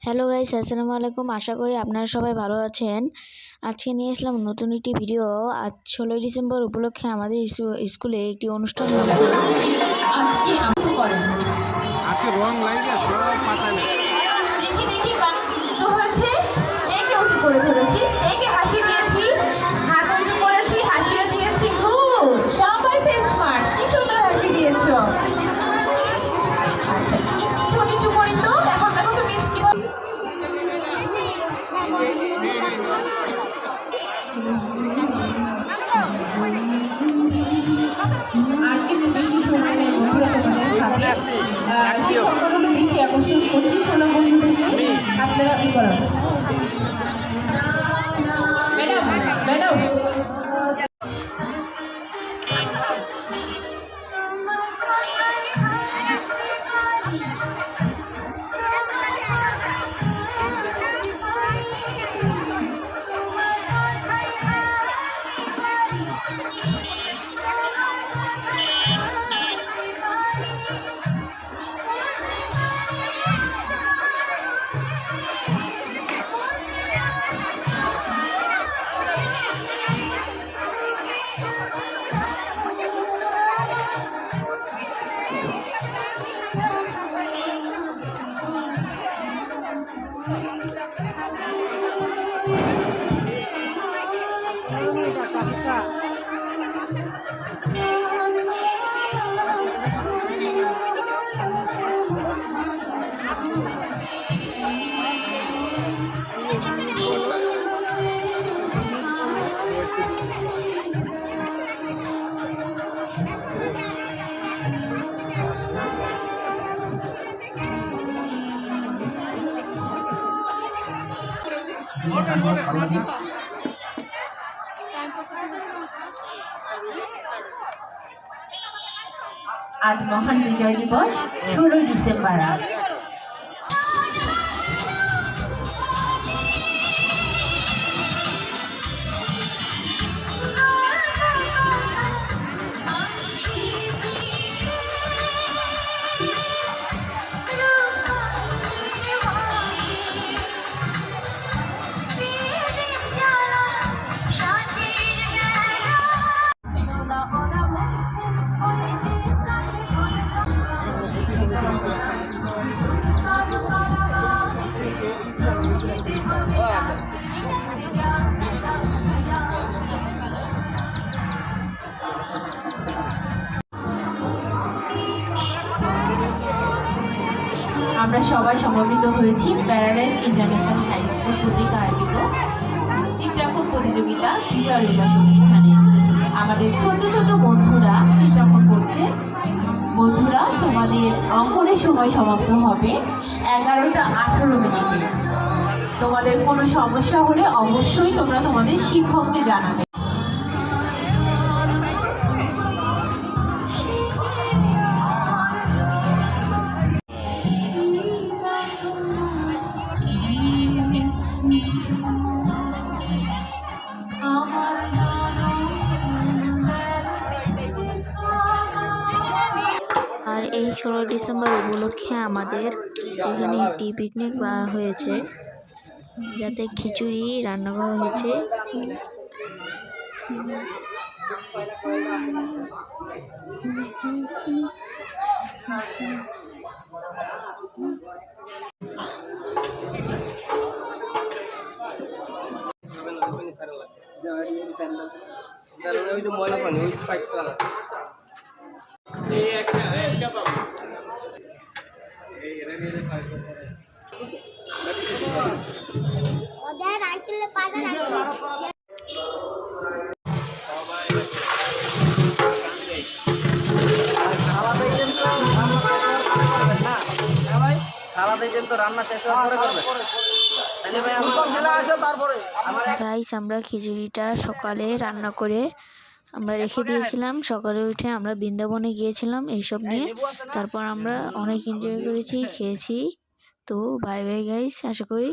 Hello guys, আসসালামু আলাইকুম। আশা করি আপনারা সবাই ভালো আছেন। আজকে নিয়ে আসলাম নতুন একটি ভিডিও। আজ 16ই ডিসেম্বর উপলক্ষে আমাদের স্কুলে একটি অনুষ্ঠান হয়েছে। আজকে আপনি করেন আজকে রং লাইগা সব পাতায় না। দেখি দেখি উঁচু হয়েছে, একে উঁচু করে ধরেছি, একে হাসি দিয়েছি, হাত উঁচু করেছি, হাসিও দিয়েছি। গুড, সবাই তো স্মার্ট, কি সুন্দর হাসি দিয়েছো। আচ্ছা, একটু নিচু করি তো। দেখো দেখো তো মিস কিভাবে আর একটু বেশি সময় নেই বন্ধুরা তোমাদের হাতে। শিক্ষকগণকে দৃষ্টি আকর্ষণ করছি, 16 বন্ধুদেরকে আপনারা করান। ম্যাডাম ম্যাডাম আজ মহান বিজয় দিবস, 16ই ডিসেম্বর। আজ আমরা সবাই সমবেত হয়েছি প্যারাডাইজ ইন্টারন্যাশনাল হাই স্কুল কর্তৃক আয়োজিত চিত্রাঙ্কন প্রতিযোগিতা বিজয় দিবস অনুষ্ঠানে। আমাদের ছোট ছোট বন্ধুরা চিত্রাঙ্কন করছে। বন্ধুরা, তোমাদের অঙ্কনের সময় সমাপ্ত হবে 11টা 18 মিনিটে। তোমাদের কোনো সমস্যা হলে অবশ্যই তোমরা তোমাদের শিক্ষককে জানাবে। আর এই 16 ডিসেম্বর উপলক্ষে আমাদের এখানে একটি পিকনিক হয়েছে, যাতে খিচুড়ি রান্না করা হয়েছে। ময়লা পানি ওই পাইপ চালা এই একটা পাবো এই এরা নিয়ে খাই ওদের আইলে পাতা রাখো। রান্না শেষ হওয়ার পরে করবে। তাহলে ভাই খেলে আসো তারপরে। গাইস, আমরা খিচুড়িটা সকালে রান্না করে আমরা রেখে দিয়েছিলাম। সকালে উঠে আমরা বৃন্দাবনে গিয়েছিলাম এইসব নিয়ে। তারপর আমরা অনেক এনজয় করেছি, খেয়েছি। তো বাই বাই গাইস, আশা করি